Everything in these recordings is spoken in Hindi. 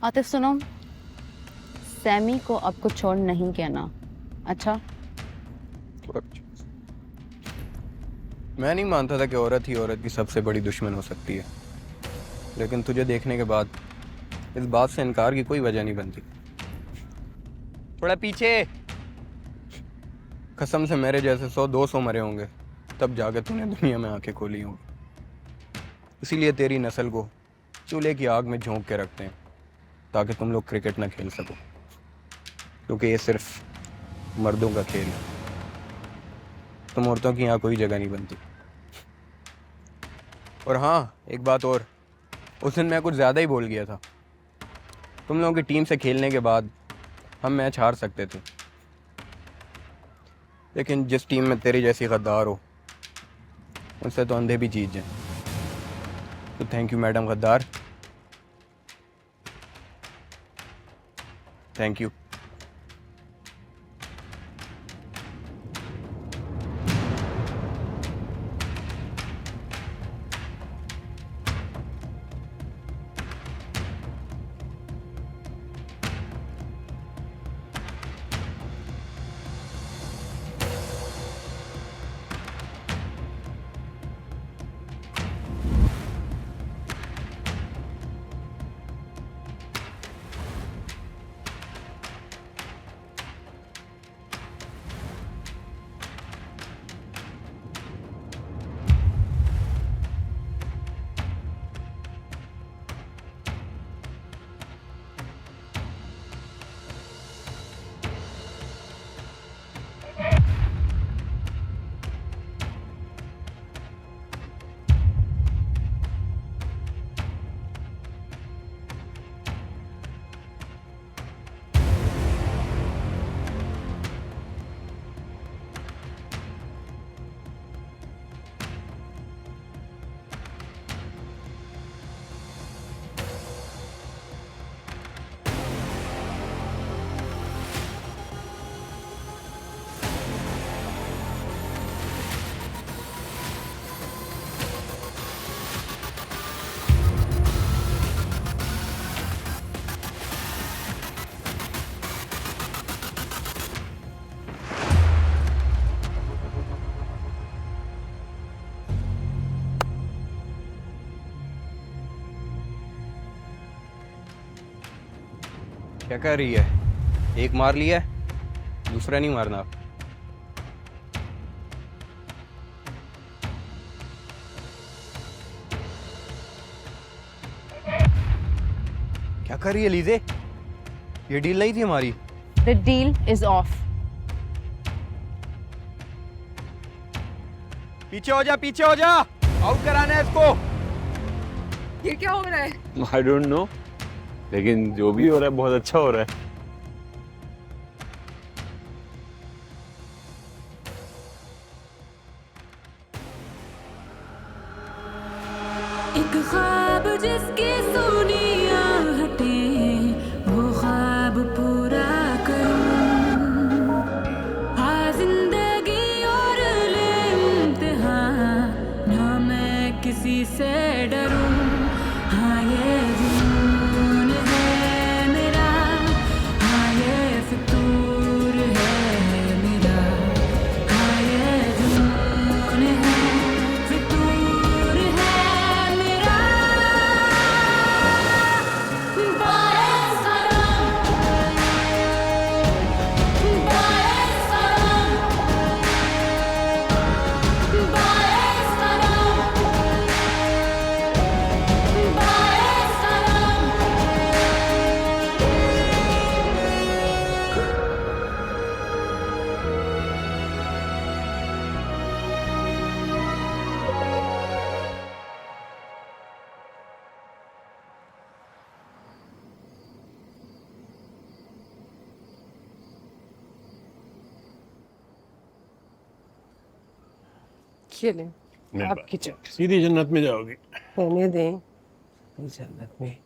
आतिफ सुनो, सैमी को अब कुछ छोड़ नहीं कहना। अच्छा? मैं नहीं मानता था कि औरत ही औरत की सबसे बड़ी दुश्मन हो सकती है, लेकिन तुझे देखने के बाद इस बात से इनकार की कोई वजह नहीं बनती। थोड़ा पीछे। कसम से मेरे जैसे 100-200 मरे होंगे तब जाके तूने दुनिया में आंखें खोली होंगी। इसीलिए तेरी नस्ल को चूल्हे की आग में झोंक के रखते हैं ताकि तुम लोग क्रिकेट ना खेल सको, क्योंकि ये सिर्फ मर्दों का खेल है। तुम औरतों की यहाँ कोई जगह नहीं बनती। और हाँ, एक बात और, उस दिन मैं कुछ ज़्यादा ही बोल गया था। तुम लोगों की टीम से खेलने के बाद हम मैच हार सकते थे, लेकिन जिस टीम में तेरी जैसी गद्दार हो उनसे तो अंधे भी जीत जाएं। तो थैंक यू मैडम गद्दार, थैंक यू। क्या कर रही है? एक मार लिया है, दूसरा नहीं मारना। क्या कर रही है लीजे? ये डील नहीं थी हमारी। The deal is off. पीछे हो जा, पीछे हो जा, आउट कराना है इसको। ये क्या हो रहा है? आई डोंट नो, लेकिन जो भी हो रहा है बहुत अच्छा हो रहा है। एक ख्वाब जिसकी सुनी आहटें वो ख्वाब पूरा करूं, हाँ जिंदगी और ले इम्तिहान, ना मैं किसी से डरूं। हाँ ये जुनून है मेरा, हाँ ये फितूर है मेरा, हाँ ये जुनून है, फितूर है मेरा। बाएं सनम, बाएं सनम, बाएं सनम, बाएं सनम। चले आपकी सीधी जन्नत में जाओगी। रहने दें जन्नत में।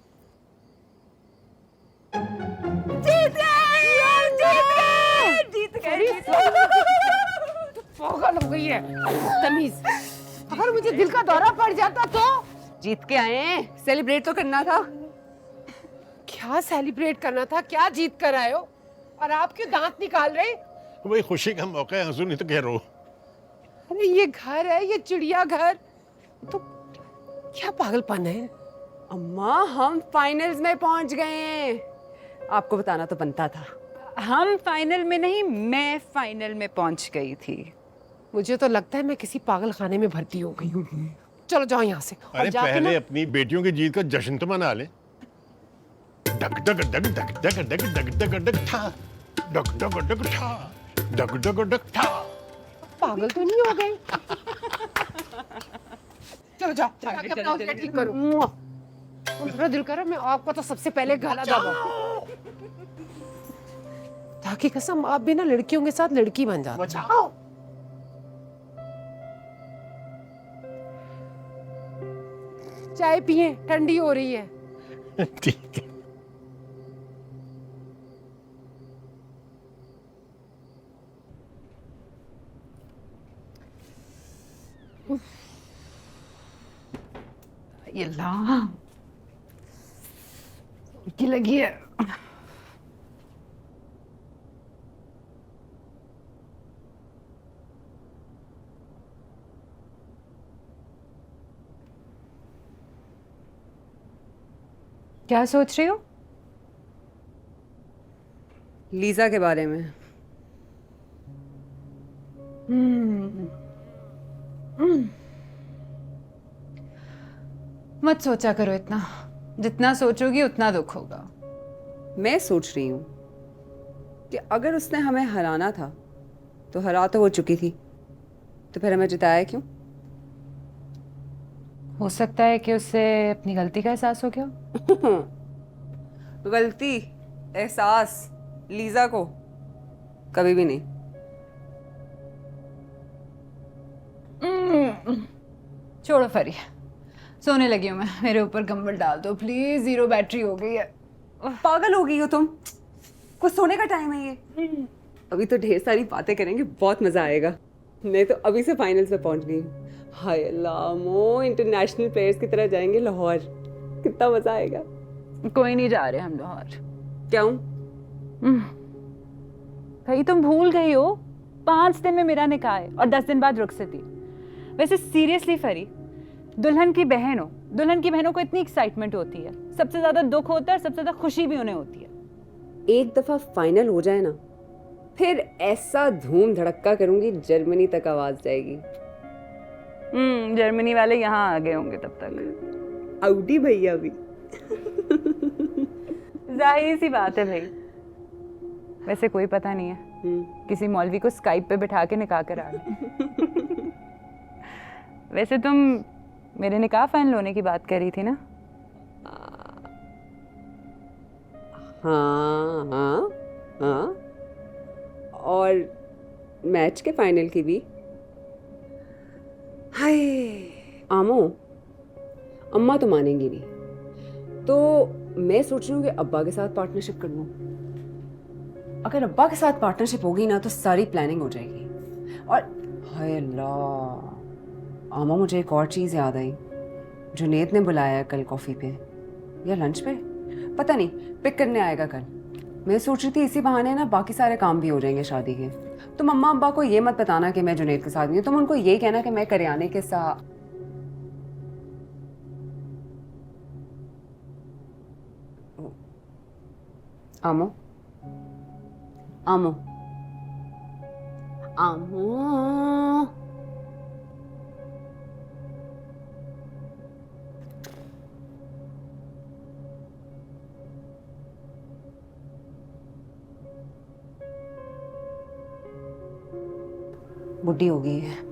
जीत गए पागल हो गई है तमीज। अगर मुझे दिल का दौरा पड़ जाता तो। जीत के आए हैं, सेलिब्रेट तो करना था। क्या क्या सेलिब्रेट करना था, क्या जीत कर आए हो, और आप क्यों दांत निकाल रहे? वही खुशी का मौका है, हंसू नहीं तो कह रो। अरे ये घर है, ये चिड़िया घर, तो क्या पागलपन है? अम्मा हम फाइनल्स में पहुंच गए हैं। आपको बताना तो बनता था। हम फाइनल में नहीं, मैं फाइनल में पहुंच गई थी। मुझे तो लगता है मैं किसी पागल खाने में भर्ती हो गई हूँ। चलो जाओ यहाँ से। और अरे जाके पहले ना- अपनी बेटियों की जीत का जश्न तो मना ले। डग डग डग डग डग डग डग डग डग ठा, डग डग डग ठा, डग डग डग ठा। पागल तो नहीं हो गए? चलो जाओ, जाके अपना आउटफिट ठीक करो। मेरा दिल कर रहा है मैं आपको तो सबसे पहले गला दबाऊं। ताकि कसम आप भी ना लड़कियों के साथ लड़की बन जाओ। बचाओ। चाय पिए, ठंडी हो रही है। ठीक है। ये ला की लगी है। क्या सोच रही हो? लीजा के बारे में। मत सोचा करो इतना, जितना सोचोगी उतना दुख होगा। मैं सोच रही हूँ कि अगर उसने हमें हराना था तो हरा तो हो चुकी थी, तो फिर हमें जिताया क्यों? हो सकता है कि उससे अपनी गलती का एहसास हो गया। गलती, एहसास लीजा को कभी भी नहीं। छोड़ो फरी, सोने लगी हूँ मैं। मेरे ऊपर कंबल डाल दो प्लीज, 0 बैटरी हो गई है। पागल हो गई हो तुम? कुछ सोने का टाइम है ये। अभी तो ढेर सारी बातें करेंगे, बहुत मजा आएगा। मैं तो अभी से फाइनल्स में पहुंच गई हूँ। हाय अल्लाह, मो इंटरनेशनल प्लेयर्स की तरह जाएंगे लाहौर, कितना मजा आएगा। कोई नहीं जा रहे हम लाहौर। क्यों? भाई तुम भूल गई हो, 5 दिन में मेरा निकाह है और 10 दिन बाद रुखसती। वैसे सीरियसली फरी, दुल्हन की बहन हो, दुल्हन की बहनों को इतनी एक्साइटमेंट होती है, सबसे ज्यादा दुख होता है, सबसे ज्यादा खुशी भी उन्हें होती है। एक दफा फाइनल हो जाए ना, फिर ऐसा धूम धड़क्का करूंगी जर्मनी तक आवाज जाएगी। जर्मनी वाले यहाँ आ गए होंगे तब तक। आउडी भैया भी। जाहिर सी बात है भाई। वैसे कोई पता नहीं है, किसी मौलवी को स्काइप पे बिठा के निकाह करा ले। वैसे तुम मेरे निकाह फाइनल होने की बात कर रही थी ना? हाँ हाँ हाँ, और मैच के फाइनल की भी। हाय आमो, अम्मा तो मानेंगी नहीं, तो मैं सोच रही हूँ कि अब्बा के साथ पार्टनरशिप कर लूँ। अगर अब्बा के साथ पार्टनरशिप होगी ना तो सारी प्लानिंग हो जाएगी। और हाय अल्लाह आमा, मुझे एक और चीज़ याद आई। जुनेद ने बुलाया है कल कॉफ़ी पे या लंच पे, पता नहीं, पिक करने आएगा कल। मैं सोच रही थी इसी बहाने ना बाकी सारे काम भी हो जाएंगे शादी के। तुम अम्मा अब्बा को ये मत बताना कि मैं जुनेद के साथ नहीं हूँ, तुम उनको ये कहना कि मैं करियाने के साथ। आमो आमो आमो, बुढ़ी हो गई है।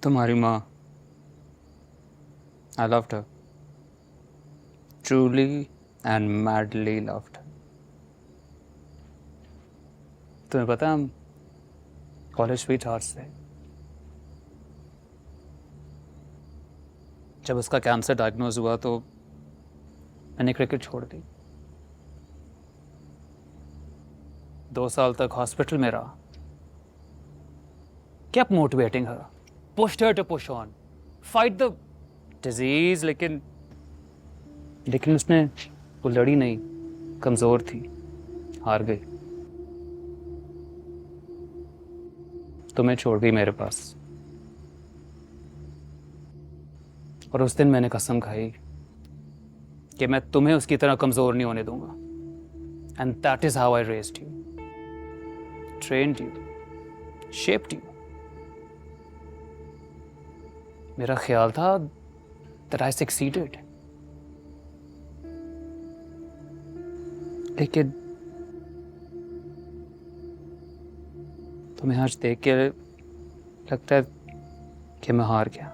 तुम्हारी माँ, I loved her. Truly and madly loved her. तुम्हें पता हम कॉलेज स्वीट हार्ट्स थे। जब उसका कैंसर डायग्नोज हुआ तो मैंने क्रिकेट छोड़ दी। 2 साल तक हॉस्पिटल में रहा, kept motivating her, pushed her to push on, fight the disease, लेकिन उसने वो लड़ी नहीं, कमजोर थी, हार गई। तुम्हें छोड़ गई मेरे पास। और उस दिन मैंने कसम खाई कि मैं तुम्हें उसकी तरह कमजोर नहीं होने दूंगा। And that is how I raised you, trained you, shaped you. मेरा ख्याल था that I succeeded, लेकिन तुम्हें आज देख के लगता है कि मैं हार गया।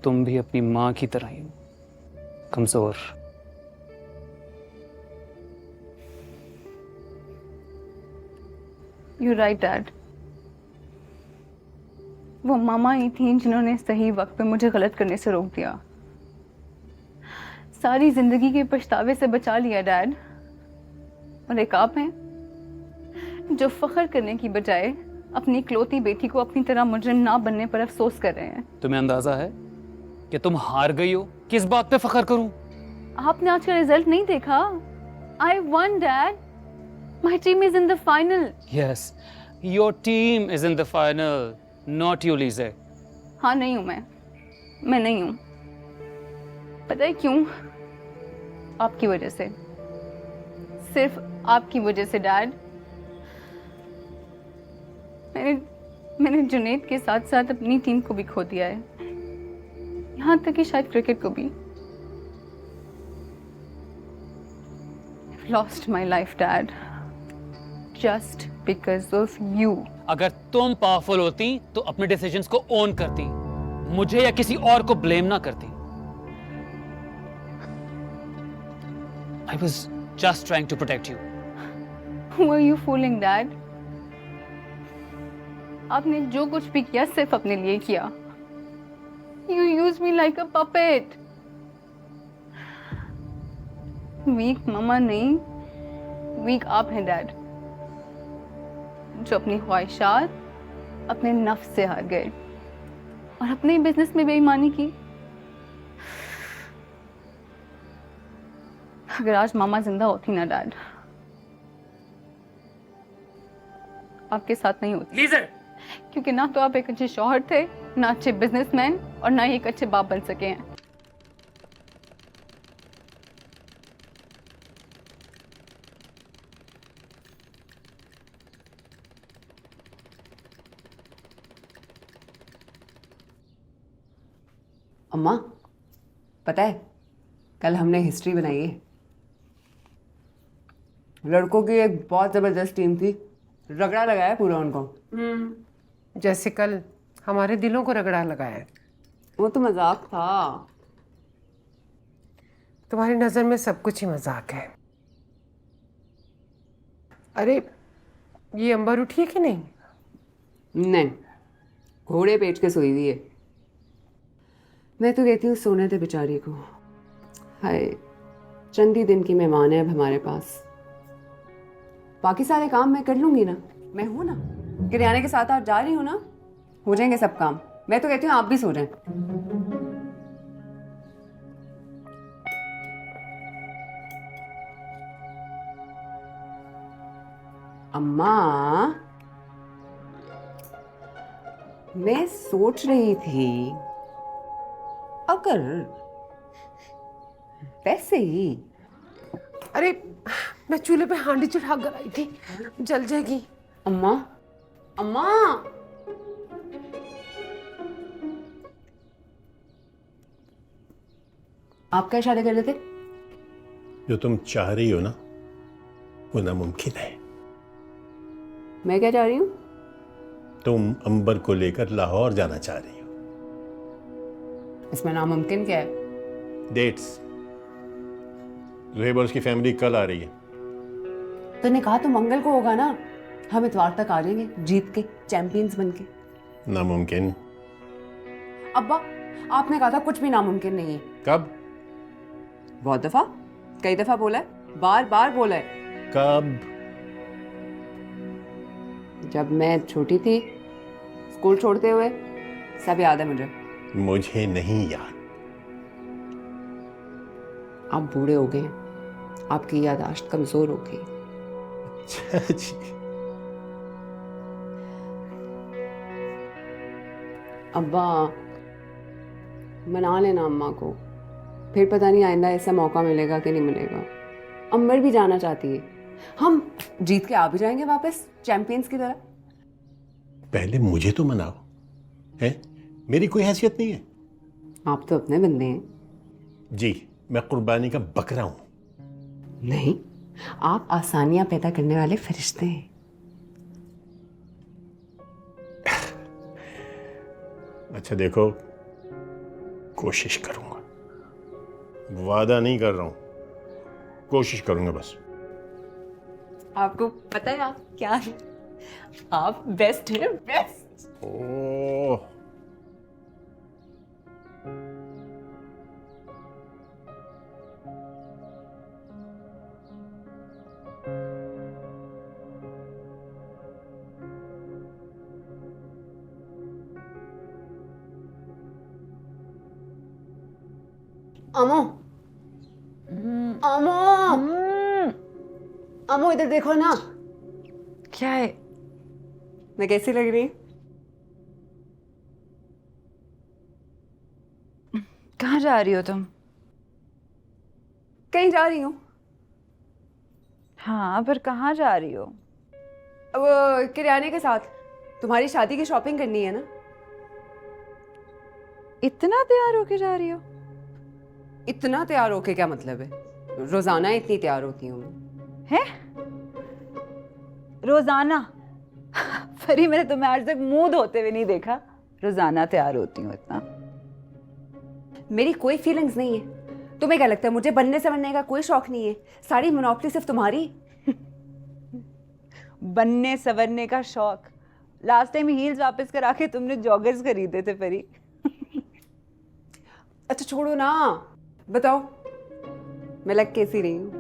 तुम भी अपनी माँ की तरह ही हो, कमजोर। You're right, Dad. वो मामा ही थी जिन्होंने सही वक्त पे मुझे गलत करने से रोक दिया। सारी जिंदगी के पछतावे से बचा लिया डैड। और एक आप हैं जो फख्र करने की बजाय अपनी इकलौती बेटी को अपनी तरह मुजरिम ना बनने पर अफसोस कर रहे हैं। तुम्हें अंदाजा है कि तुम हार गई हो? किस बात पे फख्र करूं? आपने आज का रिजल्ट नहीं देखा? I won, Dad. My team is in the final. Yes, your team is in the final, not you, Lise. हाँ नहीं हूँ मैं नहीं हूँ। पता है क्यों? आपकी वजह से, सिर्फ आपकी वजह से डैड। मैंने जुनैद के साथ साथ अपनी टीम को भी खो दिया है, यहाँ तक कि शायद क्रिकेट को भी। I've lost my life, Dad, just because of you. अगर तुम पावरफुल होती तो अपने डिसीजंस को ओन करती, मुझे या किसी और को ब्लेम ना करती। I was just trying to protect you. Who are you fooling, Dad? आपने जो कुछ भी किया सिर्फ अपने लिए किया। You used me like a puppet. Weak mama नहीं, वीक आप हैं डैड, जो अपनी ख्वाहिशात अपने नफ्स से हार गए और अपने बिजनेस में बेईमानी की। अगर आज मामा जिंदा होती ना डैड, आपके साथ नहीं होती। लीजर! क्योंकि ना तो आप एक अच्छे शौहर थे, ना अच्छे बिजनेसमैन, और ना ही एक अच्छे बाप बन सके हैं। अम्मा, पता है कल हमने हिस्ट्री बनाई है। लड़कों की एक बहुत जबरदस्त टीम थी, रगड़ा लगाया पूरा उनको। जैसे कल हमारे दिलों को रगड़ा लगाया है। वो तो मजाक था। तुम्हारी नजर में सब कुछ ही मजाक है। अरे ये अंबर उठी है कि नहीं? नहीं, घोड़े पेट के सोई हुई है। मैं तो कहती हूँ सोने दे बेचारी को। हाय, चंद ही दिन की मेहमान है अब हमारे पास। बाकी सारे काम मैं कर लूंगी ना, मैं हूं ना। किराने के साथ आज जा रही हूँ ना, हो जाएंगे सब काम। मैं तो कहती हूँ आप भी सो जाएं। अम्मा, मैं सोच रही थी अगर वैसे ही। अरे मैं चूल्हे पे हांडी चढ़ा कर आई थी, जल जाएगी। अम्मा, अम्मा, आप क्या इशारे कर रहे थे? जो तुम चाह रही हो ना, वो नामुमकिन है। मैं क्या चाह रही हूँ? तुम अंबर को लेकर लाहौर जाना चाह रही हो। इसमें नामुमकिन क्या है? डेट्स, ज़ुहैब और उसकी फैमिली कल आ रही है। तूने कहा तो मंगल को होगा ना। हम इतवार तक आ जाएंगे जीत के, चैंपियंस बन के। नामुमकिन। अब्बा, आपने कहा था कुछ भी नामुमकिन नहीं है। कब? बहुत दफा, कई दफा बोला है, बार बार बोला है। कब? जब मैं छोटी थी, स्कूल छोड़ते हुए, सब याद है मुझे। मुझे नहीं याद। आप बूढ़े हो गए हैं, आपकी याददाश्त कमजोर हो गई। अच्छा जी। अब्बा, मना लेना अम्मा को, फिर पता नहीं आइंदा ऐसा मौका मिलेगा कि नहीं मिलेगा। अम्बर भी जाना चाहती है, हम जीत के आ भी जाएंगे वापस चैंपियंस की तरह। पहले मुझे तो मनाओ, हैं? मेरी कोई हैसियत नहीं है। आप तो अपने बंदे हैं। जी, मैं कुर्बानी का बकरा हूं। नहीं, आप आसानियां पैदा करने वाले फरिश्ते हैं। अच्छा देखो, कोशिश करूंगा, वादा नहीं कर रहा हूं, कोशिश करूंगा बस। आपको पता है आप क्या है? आप बेस्ट हैं, बेस्ट। ओह, अमो, अमो, अमो इधर देखो ना। क्या है? मैं कैसी लग रही? कहाँ जा रही हो तुम? कहीं जा रही हूँ। हाँ, पर कहाँ जा रही हो? अब किराने के साथ। तुम्हारी शादी की शॉपिंग करनी है ना। इतना तैयार होके जा रही हो? इतना तैयार होके क्या मतलब है? रोजाना इतनी तैयार होती हूँ मैं। हैं? रोजाना? फरी, मैंने तुम्हें आज तक मुंह धोते हुए नहीं देखा। रोजाना तैयार होती हूँ इतना? मेरी कोई फीलिंग्स नहीं है। तुम्हें क्या लगता है मुझे बनने से बनने का कोई शौक नहीं है? सारी मोनोपोली सिर्फ तुम्हारी। बनने सवरने का शौक? लास्ट टाइम हील्स वापस करा के तुमने जॉगर्स खरीदे थे फरी। अच्छा छोड़ो ना, बताओ मैं लग कैसी रही हूँ?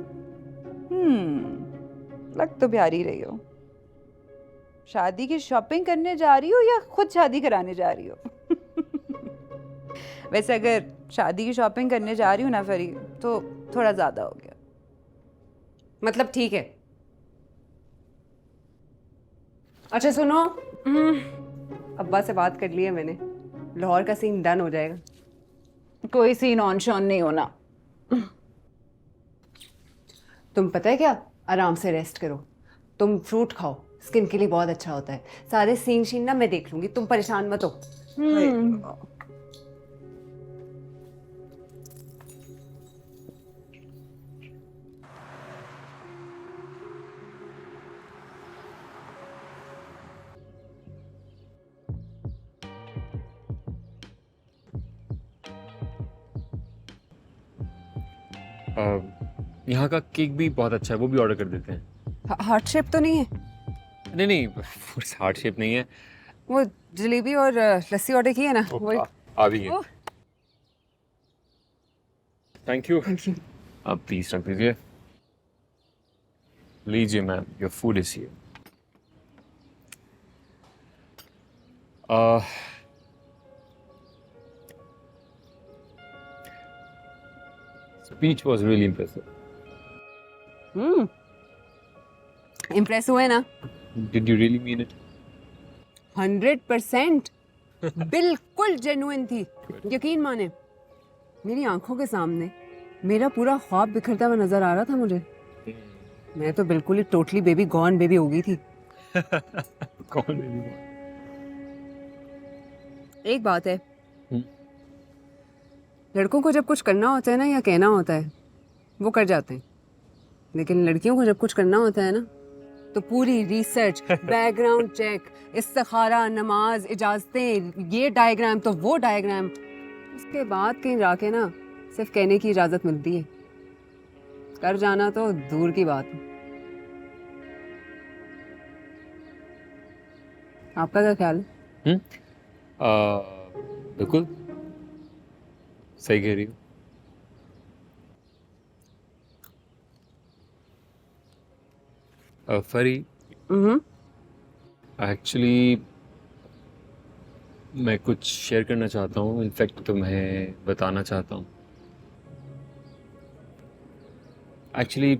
लग तो प्यारी रही हो। शादी की शॉपिंग करने जा रही हो या खुद शादी कराने जा रही हो? वैसे अगर शादी की शॉपिंग करने जा रही हूँ ना फरी, तो थोड़ा ज्यादा हो गया। मतलब ठीक है। अच्छा सुनो, अब्बा से बात कर ली है मैंने, लाहौर का सीन डन हो जाएगा। कोई सीन ऑन शॉन नहीं होना। तुम पता है क्या, आराम से रेस्ट करो, तुम फ्रूट खाओ, स्किन के लिए बहुत अच्छा होता है। सारे सीन शीन ना मैं देख लूंगी, तुम परेशान मत हो। यहाँ का केक भी बहुत अच्छा है, वो भी ऑर्डर कर देते हैं। हार्ट शेप तो नहीं है? नहीं नहीं, हार्ट शेप नहीं है। वो जलेबी और लस्सी ऑर्डर की है ना, वही। आ भी है। Thank you. Thank you. आप प्लीज रख दीजिए। लीजिए ma'am, your food is here. Speech was really impressive. Impress हुए ना? Did you really mean it? 100% बिल्कुल जेन्युइन थी। यकीन माने, मेरी आंखों के सामने मेरा पूरा ख्वाब बिखरता हुआ नजर आ रहा था मुझे। मैं तो बिल्कुल ही टोटली बेबी गॉन बेबी हो गई थी। कौन बेबी? एक बात है, लड़कों को जब कुछ करना होता है ना, या कहना होता है, वो कर जाते हैं। लेकिन लड़कियों को जब कुछ करना होता है ना, तो पूरी रिसर्च, बैकग्राउंड चेक, इस्तिखारा, नमाज, इजाजतें, ये डायग्राम तो वो डायग्राम, उसके बाद कहीं जाके ना सिर्फ कहने की इजाज़त मिलती है। कर जाना तो दूर की बात है। आपका क्या ख्याल है? बिल्कुल सही कह रही हो। फरी, एक्चुअली मैं कुछ शेयर करना चाहता हूँ, इनफैक्ट तुम्हें बताना चाहता हूँ। एक्चुअली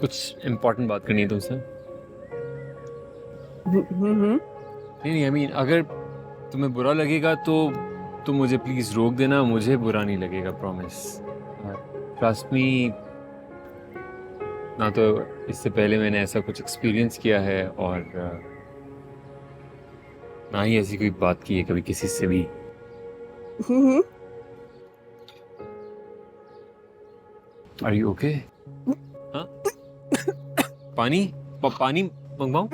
कुछ इम्पोर्टेंट बात करनी है तुमसे। नहीं, आई मीन अगर तुम्हें बुरा लगेगा तो तुम मुझे प्लीज रोक देना, मुझे बुरा नहीं लगेगा, प्रॉमिस। ट्रस्ट मी, ना तो इससे पहले मैंने ऐसा कुछ एक्सपीरियंस किया है और ना ही ऐसी कोई बात की है कभी किसी से भी। Are you okay? हाँ, पानी पानी मंगवाऊं?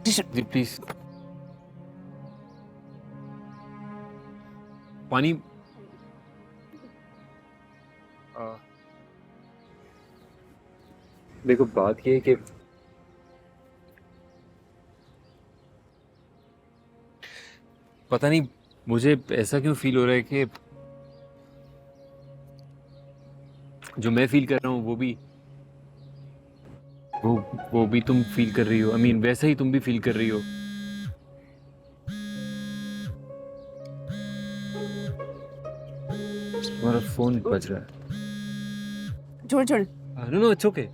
जी प्लीज, पानी। देखो बात ये है कि पता नहीं मुझे ऐसा क्यों फील हो रहा है कि जो मैं फील कर रहा हूँ वो भी तुम फील कर रही हो। आई मीन वैसा ही तुम भी फील कर रही हो। तुम्हारा फोन बज रहा है। छोड़। नो, इट्स ओके,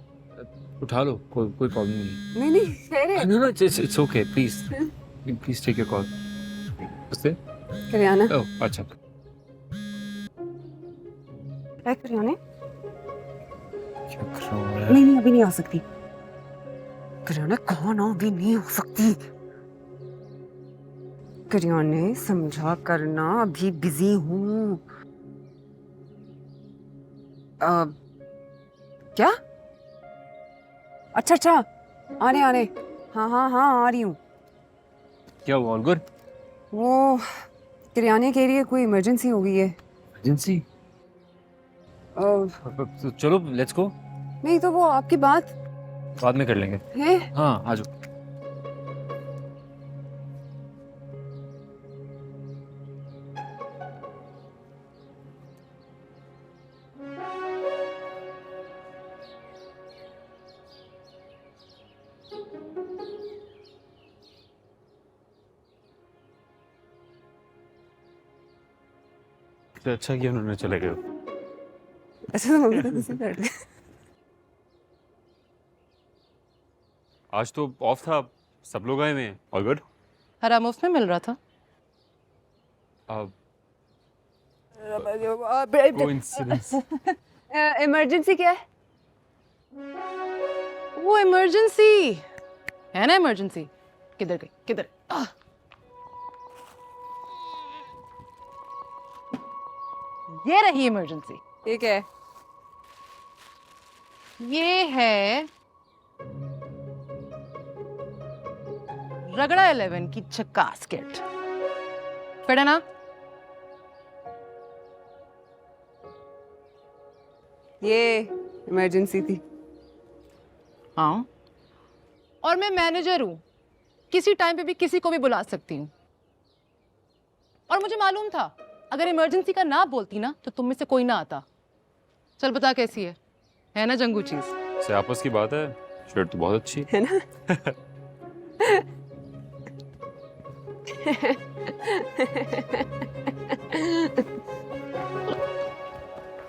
उठा लो, कोई प्रॉब्लम नहीं। नहीं कह रहे। No, it's okay, please take your call. उससे करियाना। ओह अच्छा। क्या करियाने? क्या कर रहा हूँ मैं? नहीं अभी नहीं आ सकती। करियाना कौन हो? अभी नहीं हो सकती। करियाने समझा करना, अभी बिजी हूँ। क्या? अच्छा आने हाँ आ रही हूँ। क्या हुआ? All good? वो करियाने कह रही है कोई इमरजेंसी हो गई है। इमरजेंसी? तो चलो लेट्स गो। नहीं तो वो आपकी बात बाद में कर लेंगे। है। हाँ आ जाओ। तो अच्छा किया उन्होंने चले गए। ऐसे तो मम्मी तो किसी कर दे। आज तो ऑफ था, सब लोग आए हुए हैं। All good? हरा मुफ्त में मिल रहा था। कोइंसिडेंस। इमरजेंसी क्या है? वो इमरजेंसी है ना, इमरजेंसी। किधर गई? किधर? ये रही इमरजेंसी। ठीक है। ये है रगड़ा 11 की झकास किट। फिर है ना? ये इमरजेंसी थी। हाँ, और मैं मैनेजर हूं, किसी टाइम पे भी किसी को भी बुला सकती हूँ। और मुझे मालूम था अगर इमरजेंसी का ना बोलती ना तो तुम में से कोई ना आता। चल बता कैसी है ना जंगू चीज? से आपस की बात है, शर्ट तो बहुत अच्छी है ना?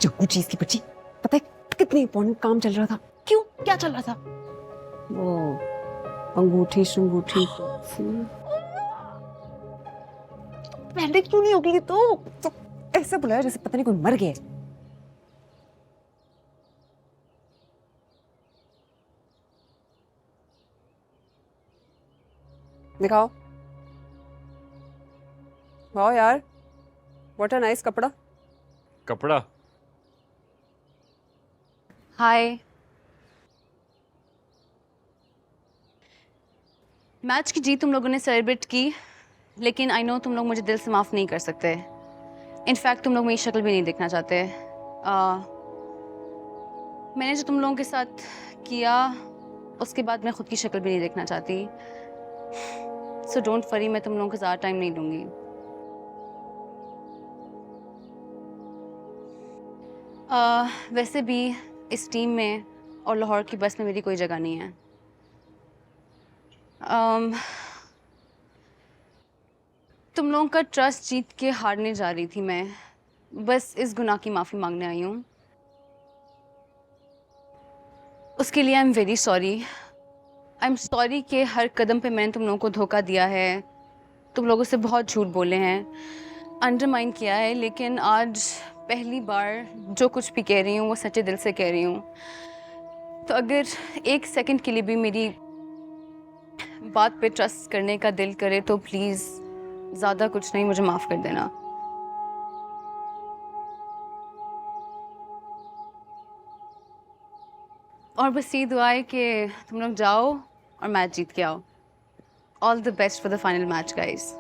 जंगू चीज की बच्ची, पता है कितनी इंपॉर्टेंट काम चल रहा था? क्यों? क्या चल रहा था? वो अंगूठी शंगूठी। पहले क्यों नहीं होगी? तो ऐसे बुलाया जैसे पता नहीं कोई मर गया। दिखाओ। वाह यार, व्हाट अ नाइस कपड़ा। कपड़ा? हाय। मैच की जीत तुम लोगों ने सेलिब्रेट की, लेकिन आई नो तुम लोग मुझे दिल से माफ़ नहीं कर सकते। इनफैक्ट तुम लोग मेरी शक्ल भी नहीं देखना चाहते। मैंने जो तुम लोगों के साथ किया उसके बाद मैं खुद की शक्ल भी नहीं देखना चाहती। सो डोंट वरी, मैं तुम लोगों को ज़्यादा टाइम नहीं दूंगी। वैसे भी इस टीम में और लाहौर की बस में मेरी कोई जगह नहीं है। तुम लोगों का ट्रस्ट जीत के हारने जा रही थी मैं, बस इस गुनाह की माफ़ी मांगने आई हूँ। उसके लिए I am very sorry. I am sorry कि हर कदम पे मैंने तुम लोगों को धोखा दिया है, तुम लोगों से बहुत झूठ बोले हैं, अंडरमाइन किया है, लेकिन आज पहली बार जो कुछ भी कह रही हूँ वो सच्चे दिल से कह रही हूँ। तो अगर एक सेकंड के लिए भी मेरी बात पे ट्रस्ट करने का दिल करे तो प्लीज़, ज़्यादा कुछ नहीं, मुझे माफ़ कर देना। और बस ये दुआ है कि तुम लोग जाओ और मैच जीत के आओ। All the best for the final match guys.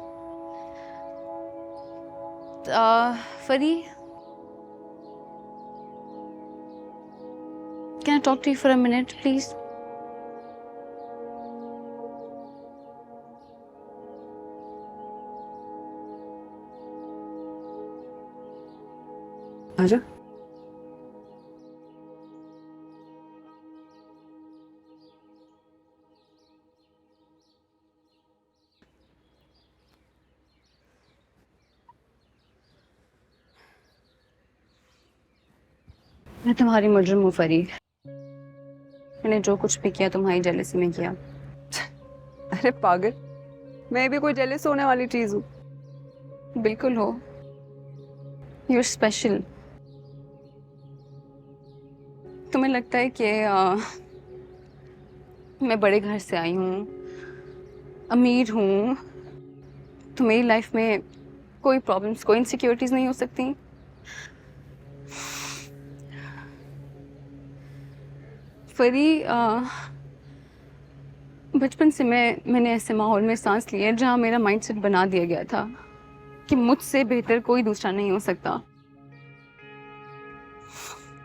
फरी, can I talk to you for a minute please? आजा। मैं तुम्हारी मुजरिम हूँ फरी। मैंने जो कुछ भी किया तुम्हारी जेलसी में किया। अरे पागल, मैं भी कोई जेलस होने वाली चीज हूँ? बिल्कुल हो। You are special. तुम्हें लगता है कि मैं बड़े घर से आई हूँ, अमीर हूँ, तो मेरी लाइफ में कोई प्रॉब्लम्स, कोई इनसिक्योरिटीज नहीं हो सकती? फरी, बचपन से मैंने ऐसे माहौल में सांस ली है जहाँ मेरा माइंडसेट बना दिया गया था कि मुझसे बेहतर कोई दूसरा नहीं हो सकता।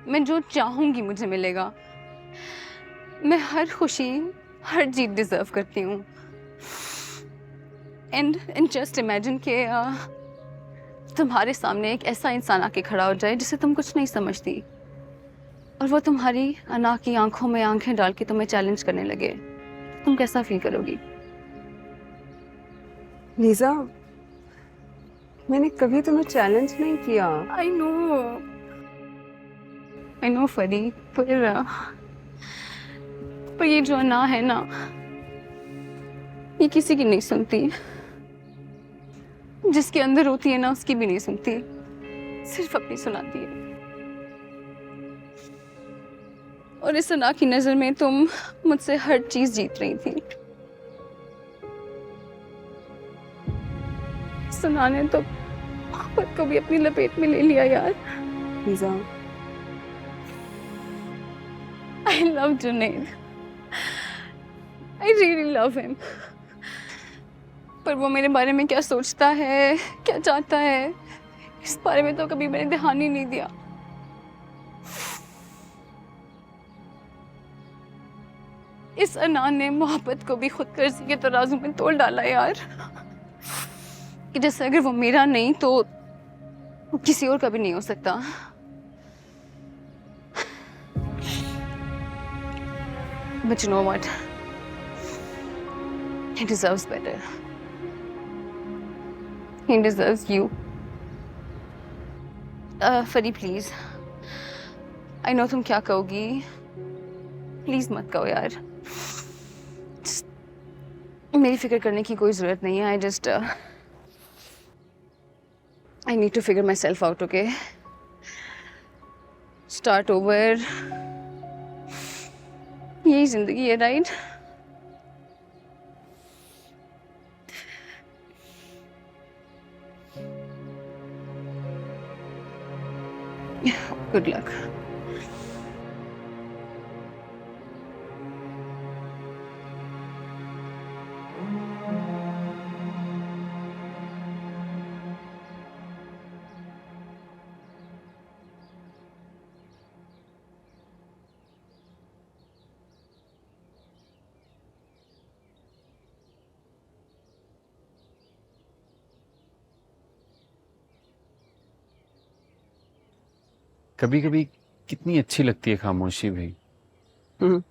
मैं जो चाहूंगी मुझे मिलेगा। मैं हर खुशी, हर जीत डिजर्व करती हूँ। एंड जस्ट इमेजिन कि तुम्हारे सामने एक ऐसा इंसान आके खड़ा हो जाए जिसे तुम कुछ नहीं समझती, और वो तुम्हारी अना की आंखों में आंखें डाल के तुम्हें चैलेंज करने लगे। तुम कैसा फील करोगी? लीजा, मैंने कभी तुम्हें चैलेंज नहीं किया। आई नो फरी, पर ये जो अना है ना, ये किसी की नहीं सुनती। जिसके अंदर होती है ना, उसकी भी नहीं सुनती, सिर्फ अपनी सुनाती है। और इस अना की नजर में तुम मुझसे हर चीज जीत रही थी। सना ने तो मोहब्बत को भी अपनी लपेट में ले लिया यार। Lisa, I love Junaid. I really love him. पर वो मेरे बारे में क्या सोचता है, क्या चाहता है, इस बारे में तो कभी मैंने ध्यान ही नहीं दिया। इस अना ने मोहब्बत को भी खुद कर्जी के तराजू में तोड़ डाला यार, कि जैसे अगर वो मेरा नहीं तो वो किसी और का भी नहीं हो सकता। But you know what? He deserves better. He deserves you. फरी प्लीज, आई नो तुम क्या कहोगी, प्लीज मत कहो यार। मेरी फिक्र करने की कोई जरूरत नहीं है। I need to figure myself out, okay? Start over. यही जिंदगी है, राइट? Good luck. कभी कभी कितनी अच्छी लगती है खामोशी भी। हम्म।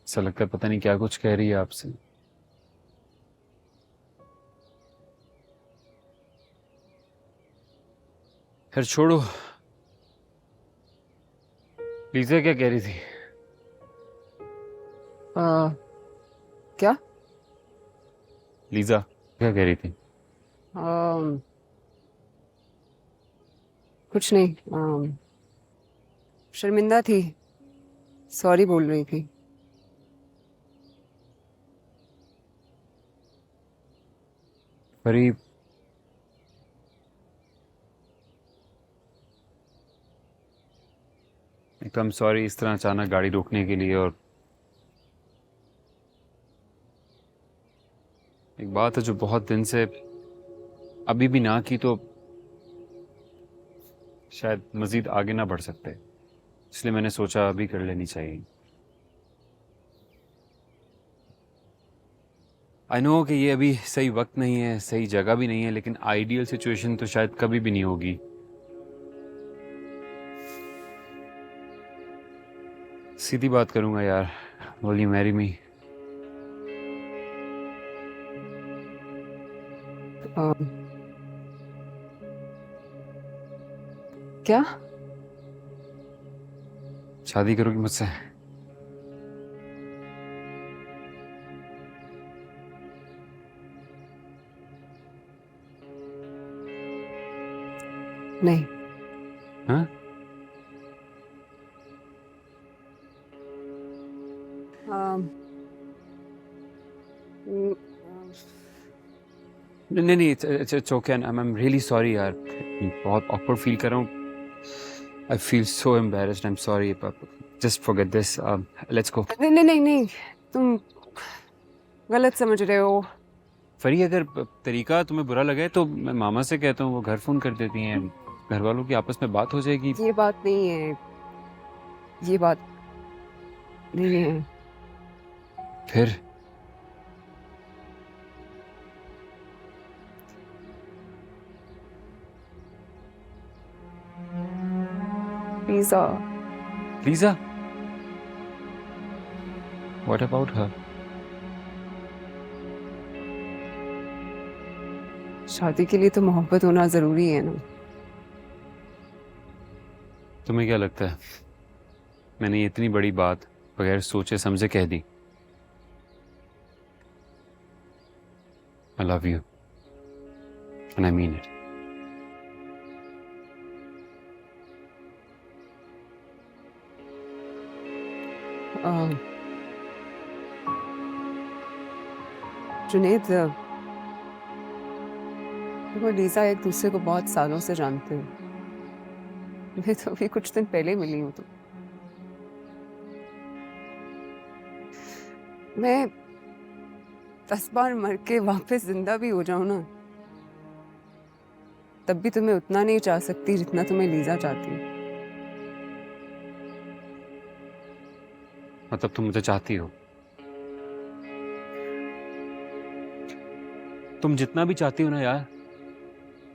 ऐसा लगता है पता नहीं क्या कुछ कह रही है आपसे। फिर छोड़ो, लीजा क्या कह रही थी? क्या? लीजा क्या कह रही थी? कुछ नहीं। शर्मिंदा थी, सॉरी बोल रही थी। परी, एकदम सॉरी इस तरह अचानक गाड़ी रोकने के लिए। और एक बात है जो बहुत दिन से अभी भी ना की तो शायद मजीद आगे ना बढ़ सकते, इसलिए मैंने सोचा अभी कर लेनी चाहिए। आई नो कि ये अभी सही वक्त नहीं है, सही जगह भी नहीं है, लेकिन आइडियल सिचुएशन तो शायद कभी भी नहीं होगी। सीधी बात करूंगा यार, विल यू मैरी मी? क्या? शादी करोगी मुझसे? नहीं। हाँ? नहीं नहीं, it's okay, I am really sorry यार, बहुत ऑकवर्ड फील कर रहा हूँ। I feel so embarrassed, I am sorry, just forget this, let's go. नहीं नहीं नहीं नहीं, तुम गलत समझ रहे हो। फरी, अगर तरीका तुम्हें बुरा लगे तो मैं मामा से कहता हूँ, वो घर फोन कर देती हैं, घर वालों की आपस में बात हो जाएगी। ये बात नहीं है, ये बात नहीं है। फिर Lisa. Lisa? What about her? शादी के लिए तो मोहब्बत होना जरूरी है ना। तुम्हें क्या लगता है मैंने ये इतनी बड़ी बात बगैर सोचे समझे कह दी? I love you and I mean it. Junaid, तुम और लीजा एक दूसरे को बहुत सालों से जानते हो। मैं तो अभी कुछ दिन पहले मिली हूँ। तो मैं 10 बार मर के वापस जिंदा भी हो जाऊं ना, तब भी तुम्हें उतना नहीं चाह सकती जितना तुम्हें लीजा चाहती है। मतलब तुम मुझे चाहती हो? तुम जितना भी चाहती हो ना यार,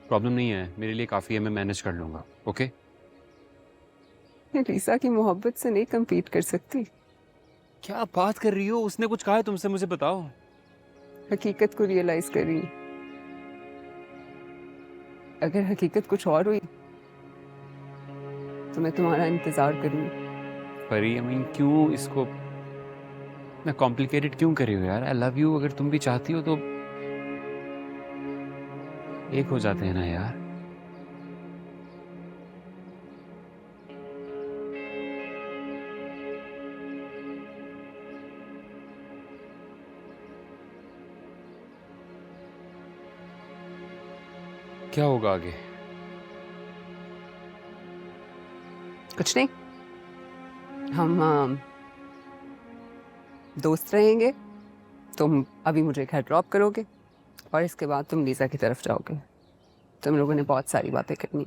प्रॉब्लम नहीं है, मेरे लिए काफी है, मैं मैनेज कर लूंगा। ओके? मैं लीजा की मोहब्बत से नहीं compete कर सकती। क्या बात कर रही हो? उसने कुछ कहा है तुमसे? मुझे बताओ। हकीकत को रियलाइज करी। अगर हकीकत कुछ और हुई तो मैं तुम्हारा इंतजार करूंगी। परी, I mean, क्यों इसको मैं कॉम्प्लिकेटेड क्यों कर रही हूँ यार? आई लव यू, अगर तुम भी चाहती हो तो एक हो जाते हैं ना यार। क्या होगा आगे? कुछ नहीं, हम दोस्त रहेंगे। तुम अभी मुझे घर ड्रॉप करोगे और इसके बाद तुम लीजा की तरफ जाओगे। तुम लोगों ने बहुत सारी बातें करनी।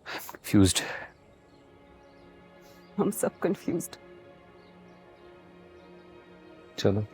कंफ्यूज्ड। हम सब कंफ्यूज्ड। चलो।